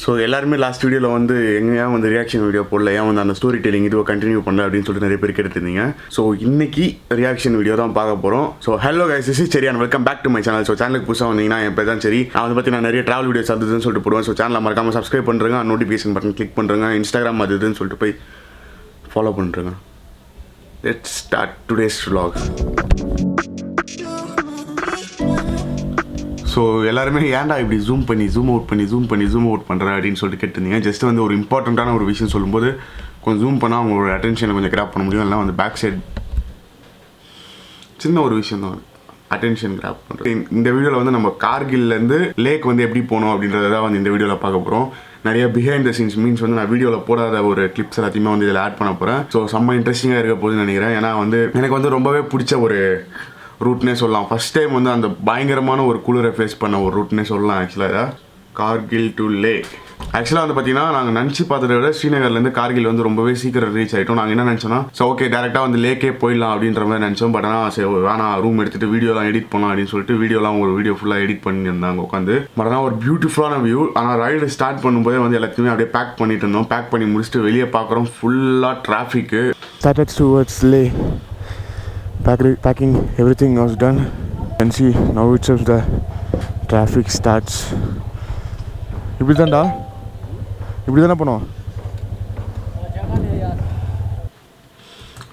So எல்லாருமே last வீடியோவில் வந்து எங்கேயா வந்து ரியாக்ஷன் வீடியோ போடல, ஏன் வந்து அந்த ஸ்டோரி டெல்லிங் இதுவை கண்டினியூ பண்ணல அப்படின்னு சொல்லிட்டு நிறைய பேர் கேட்டுருந்தீங்க. ஸோ இன்னைக்கு ரியாக்ஷன் வீடியோ தான் பார்க்க போகிறோம். So hello guys, this is Cherry and welcome back to my channel. So சேனலுக்கு புதுசாக வந்தீங்கன்னா என் பேர் தான் சரி. நான் வந்து பார்த்தீங்கன்னா நிறைய ட்ராவல் வீடியோஸ் அதுன்னு சொல்லிட்டு போடுவேன். ஸோ சேனலை மறக்காமல் சப்ஸ்கிரைப் பண்ணுறேங்க, நோட்டிஃபிகேஷன் பட்டன் கிளிக் பண்ணுறேங்க, இன்ஸ்டாகிராம் அது இதுன்னு சொல்லிட்டு போய் ஃபாலோ பண்ணுறேங்க. Let's start today's vlog. So எல்லாருமே ஏன்டா இப்படி ஜூம் அவுட் பண்ணுறேன் அப்படின்னு சொல்லிட்டு கேட்டிருந்தீங்க. ஜஸ்ட் வந்து ஒரு இம்பார்ட்டண்ட்டான ஒரு விஷயம் சொல்லும்போது கொஞ்சம் ஜூம் பண்ணால் அவங்களோட அட்டென்ஷனை கொஞ்சம் கிராப் பண்ண முடியும். இல்லை வந்து பேக் சைட் சின்ன ஒரு விஷயம் தான் அட்டென்ஷன் கிராப் பண்ணுறது. இந்த வீடியோவில் வந்து நம்ம கார்கில்லேருந்து லேக் வந்து எப்படி போகணும் அப்படின்றத தான் வந்து இந்த வீடியோவில் பார்க்க போகிறோம். நிறைய பிஹைண்ட் த சீன்ஸ் மீன்ஸ் வந்து நான் வீடியோவில் போடாத ஒரு கிளிப்ஸ் எல்லாத்தையுமே வந்து இதில் ஆட் பண்ண போகிறேன். ஸோ செம்ம இன்ட்ரெஸ்டிங்காக இருக்க போகுதுன்னு நினைக்கிறேன். ஏன்னா வந்து எனக்கு வந்து ரொம்பவே பிடிச்ச ஒரு ரூட்னே சொல்லலாம். ஃபஸ்ட் டைம் வந்து அந்த பயங்கரமான ஒரு குளிரை ஃபேஸ் பண்ண ஒரு ரூட்னே சொல்லலாம். ஆக்சுவலாக கார்கில் டு லேக். ஆக்சுவலாக வந்து பார்த்தீங்கன்னா நாங்கள் நினச்சி பார்த்ததை விட ஸ்ரீநகர்லேருந்து கார்கில் வந்து ரொம்பவே சீக்கிரம் ரீச் ஆகிட்டோம். நாங்கள் என்ன நினச்சோன்னா ஸோ ஓகே டேரெக்டாக வந்து லேக்கே போயிடலாம் அப்படின்ற மாதிரி நினச்சோம். பட் ஆனால் சரி வேணாம், ரூம் எடுத்துகிட்டு வீடியோலாம் எடிட் பண்ணலாம் அப்படின்னு சொல்லிட்டு வீடியோலாம் ஒரு வீடியோ ஃபுல்லாக எடிட் பண்ணியிருந்தாங்க உட்காந்து. பட் ஆனால் ஒரு பியூட்டிஃபுல்லான வியூ. ஆனால் ரைடு ஸ்டார்ட் பண்ணும்போதே வந்து எல்லாத்தையுமே அப்படியே பேக் பண்ணிட்டு இருந்தோம். பேக் பண்ணி முடிச்சுட்டு வெளியே பார்க்குறோம், ஃபுல்லாக டிராஃபிக்கு. Started towards Leh. Packing everything was done. And see now itself the traffic starts. இப்படி தானே போனோம்.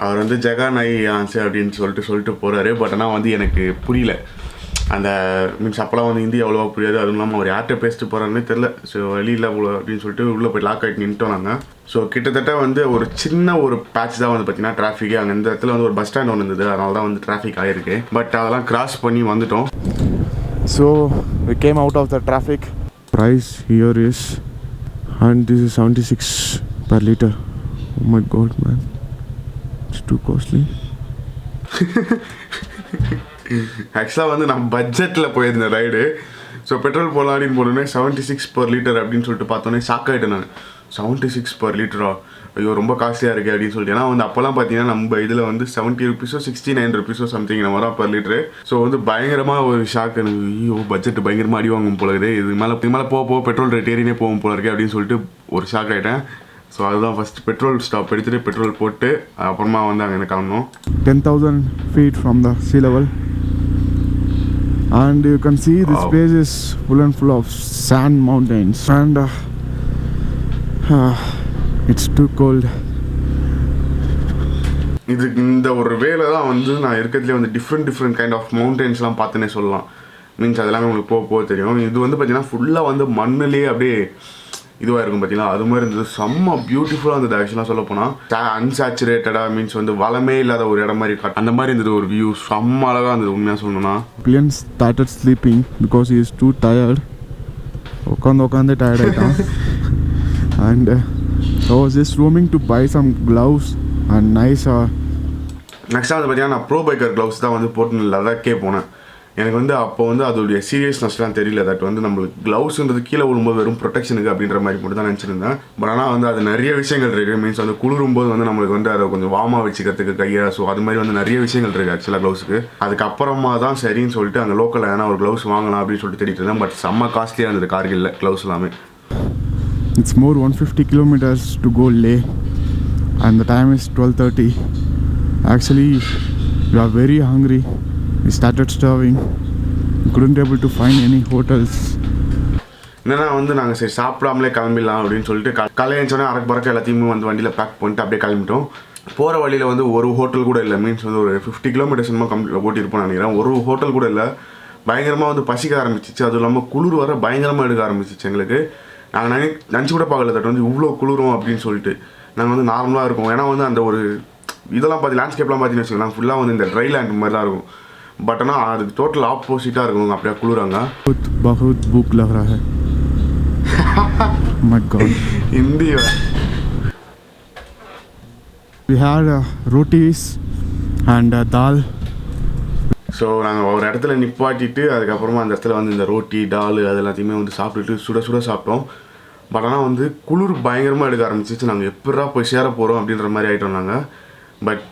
அவர் வந்து ஜகா நை ஆன்சர் அப்படின்னு சொல்லிட்டு போகிறாரு. பட் ஆனால் வந்து எனக்கு புரியல அந்த மீன்ஸ் அப்போலாம் வந்து ஹிந்தி அவ்வளோவா புரியாது. அதுவும் இல்லாமல் அவர் யார்கிட்ட பேசிட்டு போகிறாருன்னே தெரில. ஸோ வழியில் அவ்வளோ அப்படின்னு சொல்லிட்டு உள்ளே போய் லாக் ஆகிட்டு நின்ட்டோம் நாங்கள். ஸோ கிட்டத்தட்ட வந்து ஒரு சின்ன ஒரு பேட்ச் தான் வந்து பார்த்தீங்கன்னா டிராஃபிக்கு. அங்கே இந்த இடத்துல வந்து ஒரு பஸ் ஸ்டாண்ட் ஒன்று இருந்தது, அதனால தான் வந்து டிராஃபிக் ஆகிருக்கு. பட் அதெல்லாம் கிராஸ் பண்ணி வந்துட்டோம். So we came out of the traffic. Price here is, and this is 76 per liter. Oh my god man, it's too costly. ஆக்சுவலாக வந்து நான் பட்ஜெட்டில் போயிருந்தேன் ரைடு. ஸோ பெட்ரோல் போடலாம் அப்படின்னு போனோடனே 76 per liter அப்படின்னு சொல்லிட்டு பார்த்தோன்னே ஷாக் ஆகிட்டேன் நான். 76 per liter ஐயோ ரொம்ப காஸ்ட்லியாக இருக்குது அப்படின்னு சொல்லிட்டு. ஏன்னா வந்து அப்போல்லாம் பார்த்தீங்கன்னா நம்ம இதில் வந்து 70 rupees 69 rupees சம்திங் நம்ம தான் per liter. ஸோ வந்து பயங்கரமாக ஒரு ஷாக் எனக்கு. ஐயோ பட்ஜெட் பயங்கரமாக அடி வாங்கும் போல இருக்குது, இது மேலே போக பெட்ரோல் ரேட் ஏறினே போகும் போல இருக்குது அப்படின்னு சொல்லிட்டு ஒரு ஷாக் ஆகிட்டேன். ஸோ அதுதான் ஃபஸ்ட் பெட்ரோல் ஸ்டாப் எடுத்துகிட்டு பெட்ரோல் போட்டு அப்புறமா வந்து அங்கே கிளம்பணும். 10,000 feet from the sea level. And you can see this place is full of sand mountains, and it's too cold. இந்த ஒரு வேலை தான் வந்து நான் இருக்கிறதுலே வந்து டிஃப்ரெண்ட் கைண்ட் ஆஃப் மவுண்டெயின்ஸ்லாம் பார்த்துன்னே சொல்லலாம். மீன்ஸ் அதெல்லாமே உங்களுக்கு போக தெரியும். இது வந்து பார்த்தீங்கன்னா ஃபுல்லாக வந்து மண்ணிலே அப்படியே இதுவாக இருக்கும் பார்த்தீங்களா, அது மாதிரி இருந்தது. செம்ம பியூட்டிஃபுல்லாக இருந்தது. ஆக்சுவலாக சொல்ல போனால் அன்சாச்சுரேட்டடாக மீன்ஸ் வந்து வளமே இல்லாத ஒரு இடம் மாதிரி அந்த மாதிரி இருந்தது ஒரு வியூ. செம்ம அழகாக இருந்தது உண்மையாக சொல்லணும்னா. Pillion started sleeping because he is too tired. உட்காந்து tired ஆகிட்டான். And I was just roaming to buy some gloves and nice. நெக்ஸ்ட்டாக வந்து பார்த்தீங்கன்னா நான் ப்ரோ பைக்கர் க்ளவுஸ் தான் வந்து போட்டு லடாக்கே போனேன். எனக்கு வந்து அப்போ வந்து அதோடைய சீரியஸ்னஸ்லாம் தெரியல. தட் வந்து நம்மளுக்கு க்ளவுஸ்ன்றது கீழே விழும்போது வெறும் ப்ரொடெக்ஷனுக்கு அப்படின்ற மாதிரி மட்டும் தான் நினச்சிருந்தேன். பட் ஆனால் வந்து அது நிறைய விஷயங்கள் இருக்குது. மீன்ஸ் வந்து குளிரும்போது வந்து நம்மளுக்கு வந்து அதை கொஞ்சம் வார்மாக வச்சுக்கிறதுக்கு கையை. ஸோ அது மாதிரி வந்து நிறைய விஷயங்கள் இருக்குது ஆக்சுவலாக க்ளவுஸுக்கு. அதுக்கப்புறமா தான் சரின்னு சொல்லிட்டு அங்கே லோக்கலில் ஏன்னா ஒரு க்ளவுஸ் வாங்கலாம் அப்படின்னு சொல்லிட்டு தேடிட்டு இருந்தேன். பட் செம்ம காஸ்ட்லியாக இருந்தது கார்கில்ல க்ளவுஸ் எல்லாமே. It's more 150 kilometers to go Leh, and the time is 12:30. Actually, we are very hungry. We started starving. We couldn't able to find any hotels. என்னன்னா வந்து நாங்கள் சரி சாப்பிடாமலே கிளம்பிடலாம் அப்படின்னு சொல்லிட்டு கலையஞ்சோடனே அறக்கு பறக்க எல்லாத்தையுமே வந்து வண்டியில் பேக் பண்ணிட்டு அப்படியே கிளம்பிட்டோம். போகிற வழியில் வந்து ஒரு ஹோட்டல் கூட இல்லை. மீன்ஸ் வந்து ஒரு 50 kilometers ஓட்டியிருப்போம் நினைக்கிறேன். ஒரு ஹோட்டல் கூட இல்லை. பயங்கரமாக வந்து பசிக்க ஆரம்பிச்சிச்சு. அதுவும் இல்லாமல் குளிர் வர பயங்கரமாக எடுக்க ஆரம்பிச்சிச்சு எங்களுக்கு. நாங்கள் நினச்சி கூட பார்க்கல தட்டு வந்து இவ்வளோ குளிரும் அப்படின்னு சொல்லிட்டு. நாங்கள் வந்து நார்மலாக இருக்கும். ஏன்னா வந்து அந்த ஒரு இதெல்லாம் பார்த்து லேண்ட்ஸ்கேப்லாம் பார்த்தீங்கன்னு வச்சுக்கலாம் ஃபுல்லாக வந்து இந்த ட்ரை லேண்ட் மாதிரி தான் இருக்கும். பட் ஆனால் அதுக்கு டோட்டல் ஆப்போசிட்டாக இருக்கும். அப்படியே குளிராங்க. बहुत भूख लग रहा है. My God. Hindi. We had rotis and dal. So நாங்கள் ஒரு இடத்துல நிப்பாட்டிட்டு அதுக்கப்புறமா அந்த இடத்துல வந்து இந்த ரோட்டி டால் அது எல்லாத்தையுமே வந்து சாப்பிட்டுட்டு சுட சாப்பிட்டோம். பட் ஆனால் வந்து குளிர் பயங்கரமாக எடுக்க ஆரம்பிச்சிச்சு. நாங்கள் எப்படா போய் சேர போகிறோம் அப்படின்ற மாதிரி ஆகிட்டோம் நாங்கள். பட்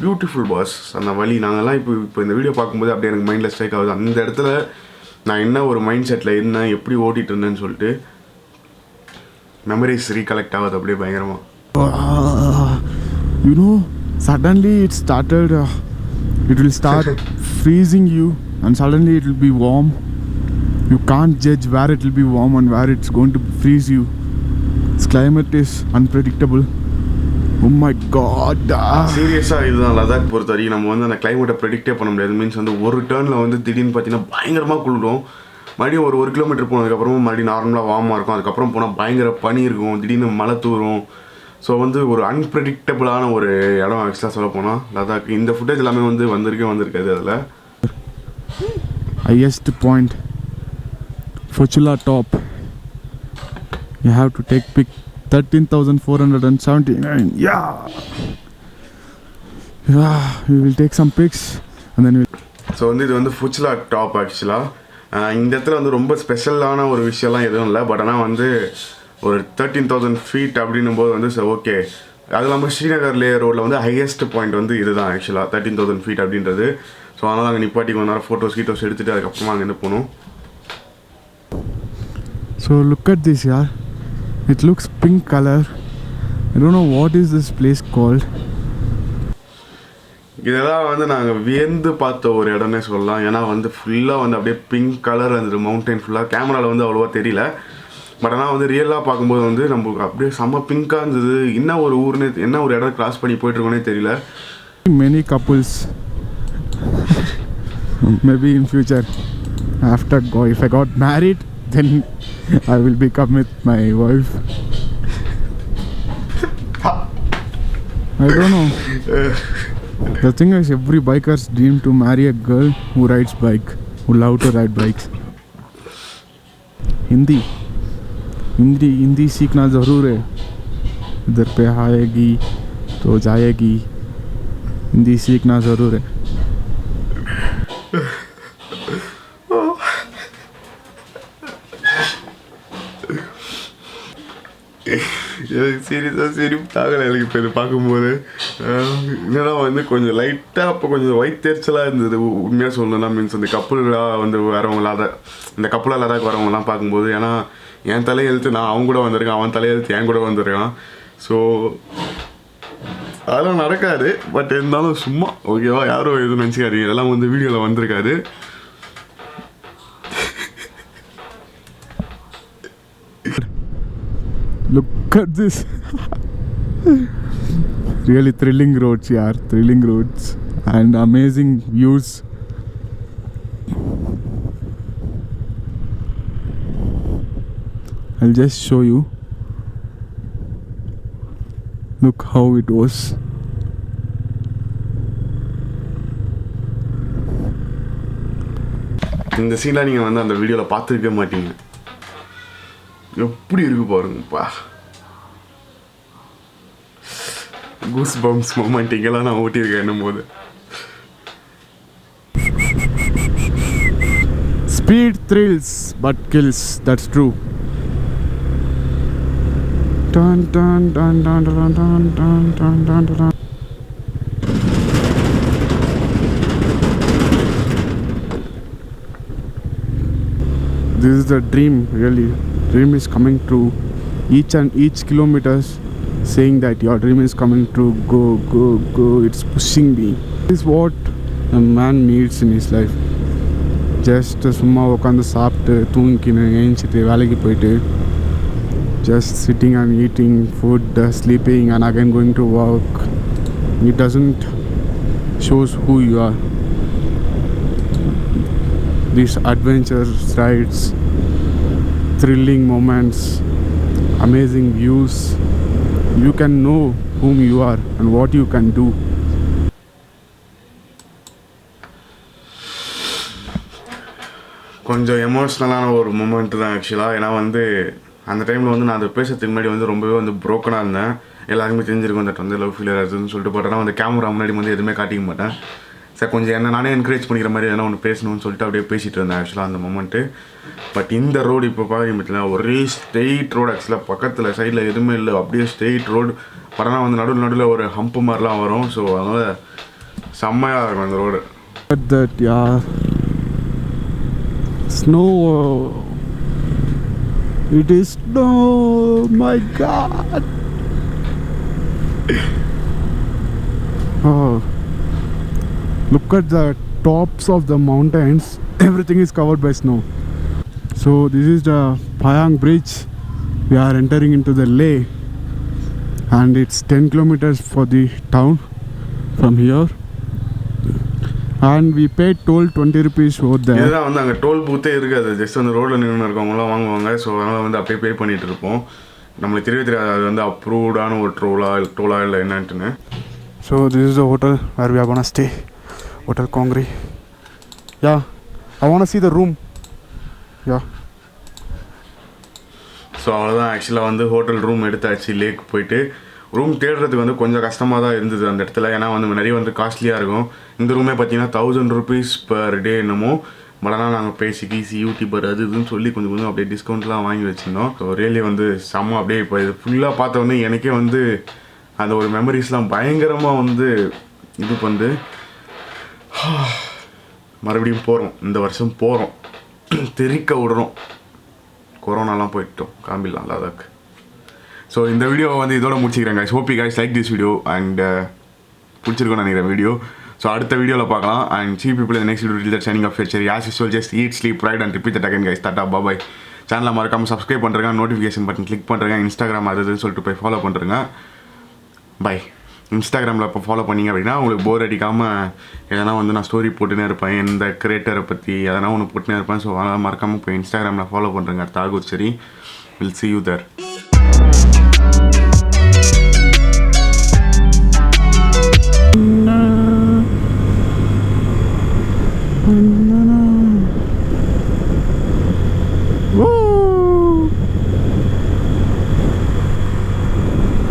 பியூட்டிஃபுல் பாஸ் அந்த வழி. நாங்கள்லாம் இப்போ இந்த வீடியோ பார்க்கும்போது அப்படியே எனக்கு மைண்டில் ஸ்ட்ரைக் ஆகுது. அந்த இடத்துல நான் என்ன ஒரு மைண்ட் செட்டில் இருந்தேன், எப்படி ஓட்டிகிட்டு இருந்தேன்னு சொல்லிட்டு. மெமரிஸ் ரீகலெக்ட் ஆகுது அப்படியே பயங்கரமாக. You know, suddenly it started, it will start freezing you, and suddenly it will be warm. You can't judge where it will be warm and where it's going to freeze you. This climate is unpredictable. Oh my god. சீரியஸாக இதுதான் லடாக் பொறுத்த வரைக்கும் நம்ம வந்து அந்த கிளைமேட்டை ப்ரெடிக்டே பண்ண முடியாது. Means வந்து ஒரு டேர்னில் வந்து திடீர்னு பார்த்தீங்கன்னா பயங்கரமாக குளிரும், மறுபடியும் ஒரு கிலோமீட்டர் போனதுக்கப்புறமும் மறுபடியும் நார்மலாக வார்மாக இருக்கும், அதுக்கப்புறம் போனால் பயங்கர பனி இருக்கும், திடீர்னு மழை தூரும். ஸோ வந்து ஒரு அன்பிரடிக்டபிளான ஒரு இடம் ஆக்சுவலாக சொல்ல போனால் லடாக். இந்த ஃபுட்டேஜ் எல்லாமே வந்து வந்திருக்காது அதில். Highest point, Fuchula top. You have to take pic 13,479. Yeah. We will take some pics and then we'll. So வந்து இது வந்து ஃபுச்லா டாப் ஆக்சுவலாக. இந்த இடத்துல வந்து ரொம்ப ஸ்பெஷலான ஒரு விஷயம்லாம் எதுவும் இல்லை. பட் ஆனால் வந்து ஒரு 13,000 feet அப்படின்னும் போது வந்து ஓகே. அது இல்லாமல் ஸ்ரீநகர் ரோடில் வந்து ஹையஸ்ட் பாயிண்ட் வந்து இதுதான் ஆக்சுவலாக 13,000 feet அப்படின்றது. ஸோ அதனால் அங்கே நிப்பாட்டி கொஞ்ச நேரம் ஃபோட்டோஸ் எடுத்துகிட்டு அதுக்கப்புறமா அங்கேருந்து போகணும். So look at this, yeah. It looks pink color. I don't know what is this place called. இதெல்லாம் வந்து நாங்கள் வியந்து பார்த்த ஒரு இடம்னே சொல்லலாம். ஏன்னா வந்து ஃபுல்லாக வந்து அப்படியே பிங்க் கலர் அந்த மவுண்டைன் ஃபுல்லாக கேமராவில் வந்து அவ்வளோவா தெரியல. பட் ஆனால் வந்து ரியலாக பார்க்கும்போது வந்து நம்மளுக்கு அப்படியே செம்ம பிங்காக இருந்தது. என்ன ஒரு ஊர்னே, என்ன ஒரு இடம் கிராஸ் பண்ணி போயிட்டுருக்கோன்னே தெரியல. Many couples maybe in future after if I got married then I will become with my wife. I don't know. The thing is, every biker's dream to marry a girl who rides bike, who love to ride bikes. Hindi सीखना ज़रूर है. इधर पे आएगी तो जाएगी. हिंदी सीखना ज़रूर है. சீரியஸாக சரி தாகலை எனக்கு இப்போ இது பார்க்கும்போது. என்னன்னா வந்து கொஞ்சம் லைட்டாக அப்போ கொஞ்சம் வயிற்றுச்சலாக இருந்தது உண்மையாக சொல்லணும்னா. மீன்ஸ் அந்த கப்பலாக வந்து வரவங்களாத இந்த கப்பலாக லடாக் வரவங்கலாம் பார்க்கும்போது. ஏன்னா என் தலையெழுத்து நான் அவங்க கூட வந்திருக்கேன், அவன் தலையெழுத்து என் கூட வந்திருக்கான். ஸோ அதெல்லாம் நடக்காது. பட் இருந்தாலும் சும்மா ஓகேவா, யாரும் எதுவும் நினச்சிக்காதீங்க, இதெல்லாம் வந்து வீடியோவில் வந்திருக்காது. Look at this. Really thrilling roads, yeah. Thrilling roads and amazing views. I'll just show you. Look how it was. இந்த சீன்லாம் நீங்கள் வந்து அந்த வீடியோவில் பார்த்துருக்கவே மாட்டீங்க. எப்படி இருக்கு பாருங்கப்பா. கூஸ் பம்ப்ஸ் மொமெண்ட் இங்கெல்லாம் நான் ஓட்டியிருக்கேன் என்னும் போது. Speed thrills but kills, that's true. Dun dun dun dun dun dun dun dun dun dun. This is the dream, really. Dream is coming true. Each kilometers saying that your dream is coming true. Go, go, go. It's pushing me. This is what a man needs in his life. Just சும்மா உட்காந்து சாப்பிட்டு தூங்கிக்கின்னு ஏஞ்சிட்டு வேலைக்கு போயிட்டு just sitting and eating food, sleeping and again going to work. It doesn't shows who you are. These adventures, rides, thrilling moments, amazing views, you can know whom you are and what you can do. கொஞ்சம் எமோஷ்னலான ஒரு moment தான் ஆக்சுவலாக. ஏன்னா வந்து அந்த டைமில் வந்து நான் அதை பேசுறதுக்கு முன்னாடி வந்து ரொம்பவே வந்து ப்ரோக்கனாக இருந்தேன். எல்லாருமே தெரிஞ்சிருக்கும் தட் வந்து லவ் ஃபீலியர் ஆகுதுன்னு சொல்லிட்டு. பட் ஆனால் வந்து கேமரா முன்னாடி வந்து எதுவுமே காட்டிக்க மாட்டேன். சார் கொஞ்சம் என்ன நானே என்கரேஜ் பண்ணிக்கிற மாதிரி எதனா ஒன்று பேசணும்னு சொல்லிட்டு அப்படியே பேசிகிட்டு இருந்தேன் ஆக்சுவலாக அந்த மொமெண்ட்டு. பட் இந்த ரோடு இப்போ பார்க்க பார்த்தீங்கன்னா ஒரே ஸ்ட்ரெயிட் ரோடு ஆக்சுவலாக. பக்கத்தில் சைடில் எதுவுமே இல்லை, அப்படியே ஸ்ட்ரெயிட் ரோடு. பட் ஆனால் வந்து நடுவில் ஒரு ஹம்ப்பு மாதிரிலாம் வரும். ஸோ அதனால் செம்மையாக இருக்கும் அந்த road. That yeah, snow It is snow. My God. Oh, look at the tops of the mountains. Everything is covered by snow. So this is the Payang bridge. We are entering into the Leh, and it's 10 kilometers for the town from here. And we paid toll 20 rupees over there. இதுதான் வந்து அங்கே toll பூத்தே இருக்காது, just வந்து ரோட்டில் நின்று இருக்கவங்களாம் வாங்குவாங்க. So அதனால் வந்து அப்படியே பே பண்ணிகிட்டு இருப்போம். நம்மளுக்கு தெரியாது அது வந்து அப்ரூவ்டான ஒரு டோலா இல்லை என்னன்ட்டுன்னு. So this is the hotel where we are gonna stay. Hotel Kongri. Yeah, I wanna see the room. Yeah. So அவ்வளோதான். ஆக்சுவலாக வந்து ஹோட்டல் ரூம் எடுத்தாச்சு. லேக் போயிட்டு ரூம் தேடுறதுக்கு வந்து கொஞ்சம் கஷ்டமாக தான் இருந்தது அந்த இடத்துல. ஏன்னா வந்து நிறைய வந்து காஸ்ட்லியாக இருக்கும். இந்த ரூமே பார்த்தீங்கன்னா 1000 rupees பர் டே என்னமோ. பட் ஆனால் நாங்கள் பேசி கீசி யூடியூபர் அது இதுன்னு சொல்லி கொஞ்சம் கொஞ்சம் அப்படியே டிஸ்கவுண்ட்லாம் வாங்கி வச்சுருந்தோம். ஸோ ரியலி வந்து செம்ம அப்படியே இப்போ இது ஃபுல்லாக பார்த்தோன்னே எனக்கே வந்து அந்த ஒரு மெமரிஸ்லாம் பயங்கரமாக வந்து இது வந்து மறுபடியும் போகிறோம். இந்த வருஷம் போகிறோம், தெரிக்க விடுறோம். கொரோனாலாம் போயிட்டோம், காமிடலாம் லடாக். ஸோ இந்த வீடியோவை வந்து இதோட முடிச்சுக்கிறேன் guys. hope you guys like this video and பிடிச்சிருக்கோன்னு நினைக்கிறேன் வீடியோ. ஸோ அடுத்த வீடியோவில் பார்க்கலாம். and see people in the next video till that signing off your cherry. As usual, just eat, sleep, ride and repeat that again guys. Tata, bye bye. சேனலை மறக்காமல் subscribe பண்ணுறேங்க, notification button click பண்ணுறேங்க, Instagram அதுன்னு சொல்லிட்டு போய் follow பண்ணுறேங்க. By. இன்ஸ்டாகிராமில் இப்போ ஃபாலோ பண்ணிங்க அப்படின்னா உங்களுக்கு போர் அடிக்காமல் எதனா வந்து நான் ஸ்டோரி போட்டுனே இருப்பேன், எந்த கிரியேட்டரை பற்றி எதனா ஒன்று போட்டுனே இருப்பேன். ஸோ அதனால் மறக்காமல் போய் இன்ஸ்டாகிராமில் ஃபாலோ பண்ணுறேங்க. தாகூர் சரி. Will see you there.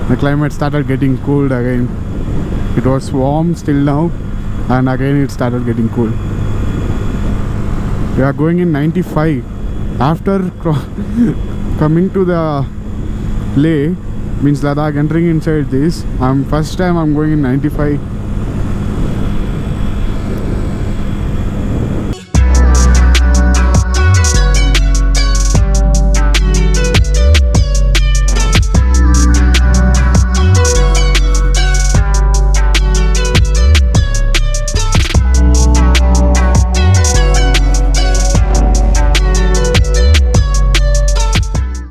The climate started getting cold again. It was warm still now, and again it started getting cold. We are going in 95. After coming to the Leh, means Ladakh, entering inside this, first time I'm going in 95.